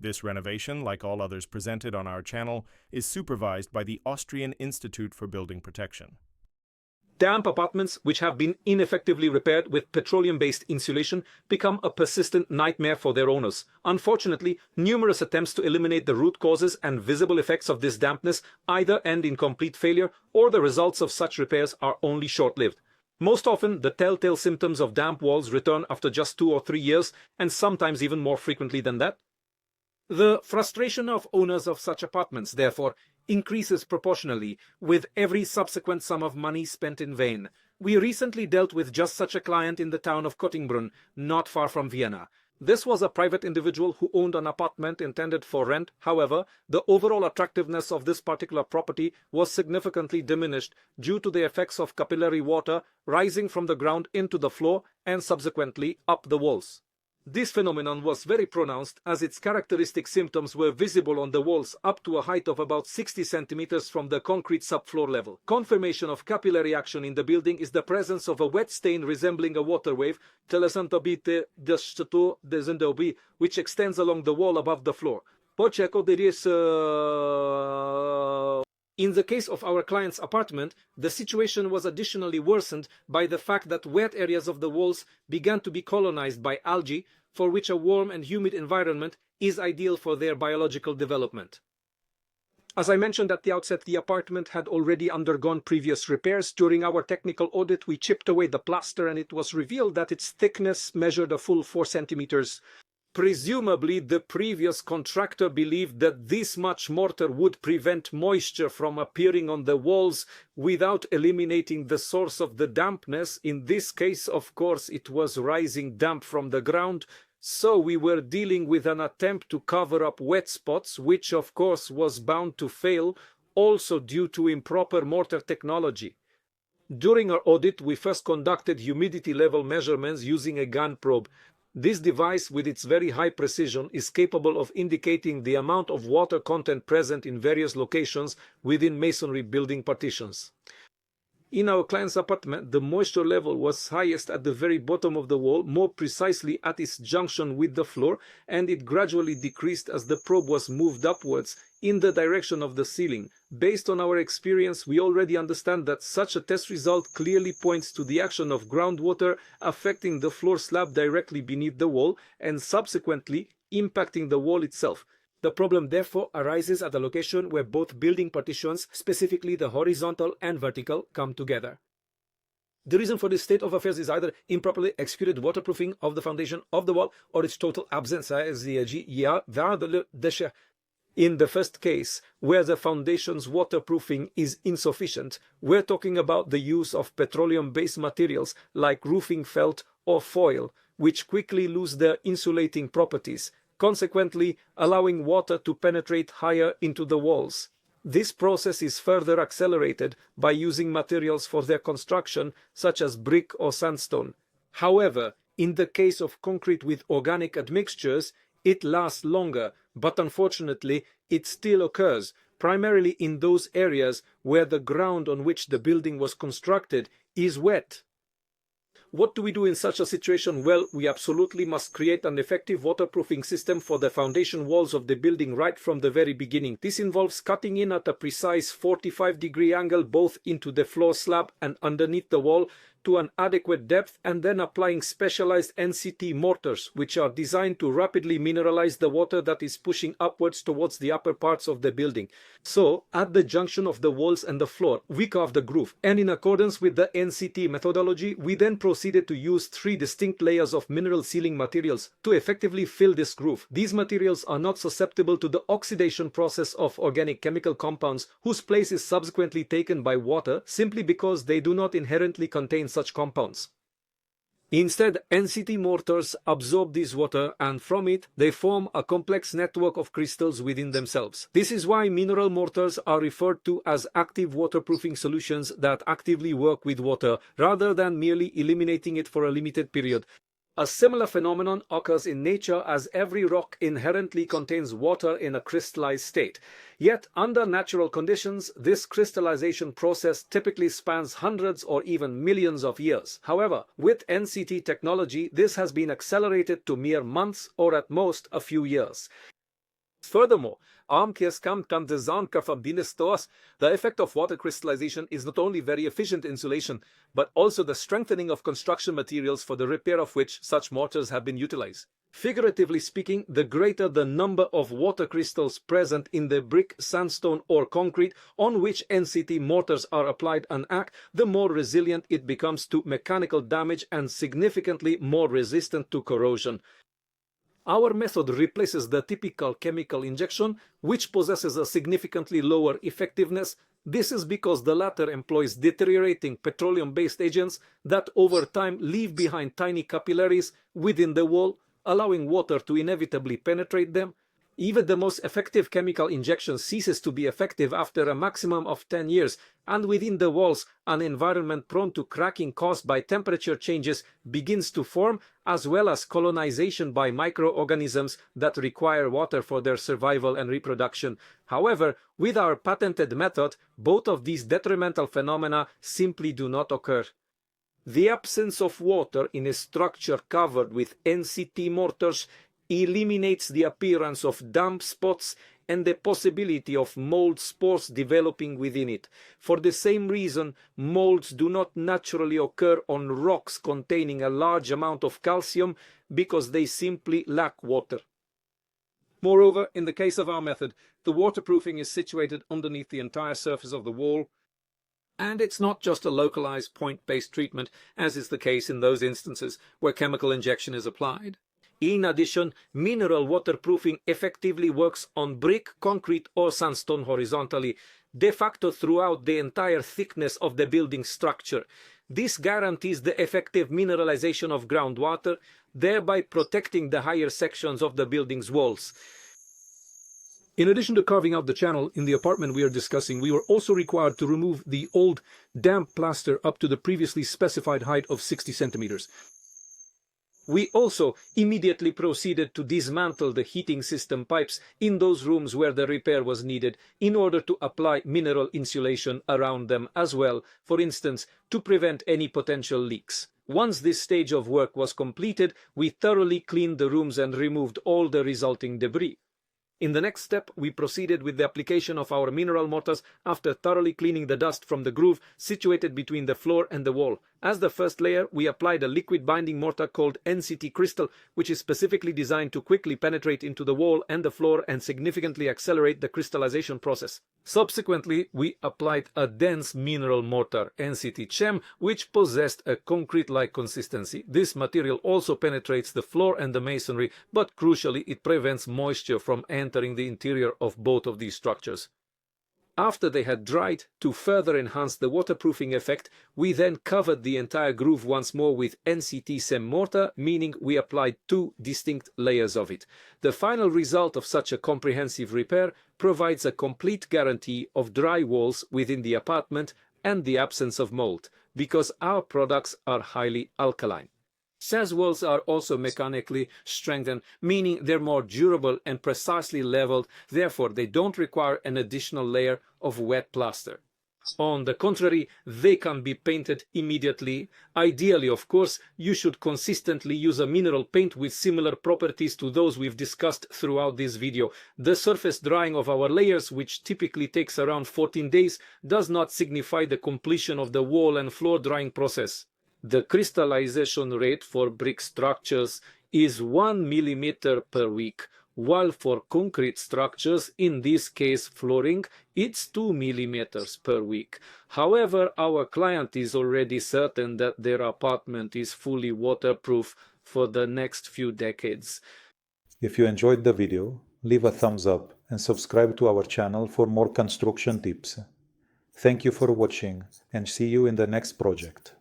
This renovation, like all others presented on our channel, is supervised by the Austrian Institute for Building Protection. Damp apartments, which have been ineffectively repaired with petroleum-based insulation, become a persistent nightmare for their owners. Unfortunately, numerous attempts to eliminate the root causes and visible effects of this dampness either end in complete failure, or the results of such repairs are only short-lived. Most often, the telltale symptoms of damp walls return after just 2 or 3 years, and sometimes even more frequently than that. The frustration of owners of such apartments, therefore, increases proportionally with every subsequent sum of money spent in vain. We recently dealt with just such a client in the town of Kottingbrunn, not far from Vienna. This was a private individual who owned an apartment intended for rent. However, the overall attractiveness of this particular property was significantly diminished due to the effects of capillary water rising from the ground into the floor and subsequently up the walls. This phenomenon was very pronounced as its characteristic symptoms were visible on the walls up to a height of about 60 centimeters from the concrete subfloor level. Confirmation of capillary action in the building is the presence of a wet stain resembling a water wave, which extends along the wall above the floor. In the case of our client's apartment, the situation was additionally worsened by the fact that wet areas of the walls began to be colonized by algae, for which a warm and humid environment is ideal for their biological development. As I mentioned at the outset, the apartment had already undergone previous repairs. During our technical audit, we chipped away the plaster and it was revealed that its thickness measured a full 4 centimeters. Presumably, the previous contractor believed that this much mortar would prevent moisture from appearing on the walls without eliminating the source of the dampness. In this case, of course, it was rising damp from the ground, so we were dealing with an attempt to cover up wet spots, which of course was bound to fail, also due to improper mortar technology. During our audit, we first conducted humidity level measurements using a GANN probe. This device, with its very high precision, is capable of indicating the amount of water content present in various locations within masonry building partitions. In our client's apartment, the moisture level was highest at the very bottom of the wall, more precisely at its junction with the floor, and it gradually decreased as the probe was moved upwards in the direction of the ceiling. Based on our experience, we already understand that such a test result clearly points to the action of groundwater affecting the floor slab directly beneath the wall and subsequently impacting the wall itself. The problem therefore arises at a location where both building partitions, specifically the horizontal and vertical, come together. The reason for this state of affairs is either improperly executed waterproofing of the foundation of the wall or its total absence. In the first case, where the foundation's waterproofing is insufficient, we're talking about the use of petroleum-based materials like roofing felt or foil, which quickly lose their insulating properties, consequently allowing water to penetrate higher into the walls. This process is further accelerated by using materials for their construction, such as brick or sandstone. However, in the case of concrete with organic admixtures, it lasts longer, but unfortunately, it still occurs, primarily in those areas where the ground on which the building was constructed is wet. What do we do in such a situation? Well, we absolutely must create an effective waterproofing system for the foundation walls of the building right from the very beginning. This involves cutting in at a precise 45-degree angle both into the floor slab and underneath the wall to an adequate depth, and then applying specialized NCT mortars, which are designed to rapidly mineralize the water that is pushing upwards towards the upper parts of the building. So, at the junction of the walls and the floor, we carved a groove, and in accordance with the NCT methodology, we then proceeded to use 3 distinct layers of mineral sealing materials to effectively fill this groove. These materials are not susceptible to the oxidation process of organic chemical compounds, whose place is subsequently taken by water, simply because they do not inherently contain such compounds. Instead, NCT mortars absorb this water, and from it they form a complex network of crystals within themselves. This is why mineral mortars are referred to as active waterproofing solutions that actively work with water, rather than merely eliminating it for a limited period. A similar phenomenon occurs in nature, as every rock inherently contains water in a crystallized state. Yet, under natural conditions, this crystallization process typically spans hundreds or even millions of years. However, with NCT technology, this has been accelerated to mere months or at most a few years. Furthermore, the effect of water crystallization is not only very efficient insulation, but also the strengthening of construction materials for the repair of which such mortars have been utilized. Figuratively speaking, the greater the number of water crystals present in the brick, sandstone or concrete on which NCT mortars are applied and act, the more resilient it becomes to mechanical damage and significantly more resistant to corrosion. Our method replaces the typical chemical injection, which possesses a significantly lower effectiveness. This is because the latter employs deteriorating petroleum-based agents that over time leave behind tiny capillaries within the wall, allowing water to inevitably penetrate them. Even the most effective chemical injection ceases to be effective after a maximum of 10 years, and within the walls, an environment prone to cracking caused by temperature changes begins to form, as well as colonization by microorganisms that require water for their survival and reproduction. However, with our patented method, both of these detrimental phenomena simply do not occur. The absence of water in a structure covered with NCT mortars eliminates the appearance of damp spots and the possibility of mold spores developing within it. For the same reason, molds do not naturally occur on rocks containing a large amount of calcium because they simply lack water. Moreover, in the case of our method, the waterproofing is situated underneath the entire surface of the wall, and it's not just a localized point-based treatment, as is the case in those instances where chemical injection is applied. In addition, mineral waterproofing effectively works on brick, concrete or sandstone horizontally, de facto throughout the entire thickness of the building structure. This guarantees the effective mineralization of groundwater, thereby protecting the higher sections of the building's walls. In addition to carving out the channel in the apartment we are discussing, we were also required to remove the old damp plaster up to the previously specified height of 60 centimeters. We also immediately proceeded to dismantle the heating system pipes in those rooms where the repair was needed in order to apply mineral insulation around them as well, for instance, to prevent any potential leaks. Once this stage of work was completed, we thoroughly cleaned the rooms and removed all the resulting debris. In the next step, we proceeded with the application of our mineral mortars after thoroughly cleaning the dust from the groove situated between the floor and the wall. As the first layer, we applied a liquid binding mortar called NCT Crystal, which is specifically designed to quickly penetrate into the wall and the floor and significantly accelerate the crystallization process. Subsequently, we applied a dense mineral mortar, NCT Chem, which possessed a concrete-like consistency. This material also penetrates the floor and the masonry, but crucially, it prevents moisture from entering the interior of both of these structures. After they had dried, to further enhance the waterproofing effect, we then covered the entire groove once more with NCT Chem mortar, meaning we applied 2 distinct layers of it. The final result of such a comprehensive repair provides a complete guarantee of dry walls within the apartment and the absence of mold, because our products are highly alkaline. SAS walls are also mechanically strengthened, meaning they're more durable and precisely leveled, therefore they don't require an additional layer of wet plaster. On the contrary, they can be painted immediately. Ideally, of course, you should consistently use a mineral paint with similar properties to those we've discussed throughout this video. The surface drying of our layers, which typically takes around 14 days, does not signify the completion of the wall and floor drying process. The crystallization rate for brick structures is 1 millimeter per week, while for concrete structures, in this case flooring, it's 2 millimeters per week. However, our client is already certain that their apartment is fully waterproof for the next few decades. If you enjoyed the video, leave a thumbs up and subscribe to our channel for more construction tips. Thank you for watching and see you in the next project.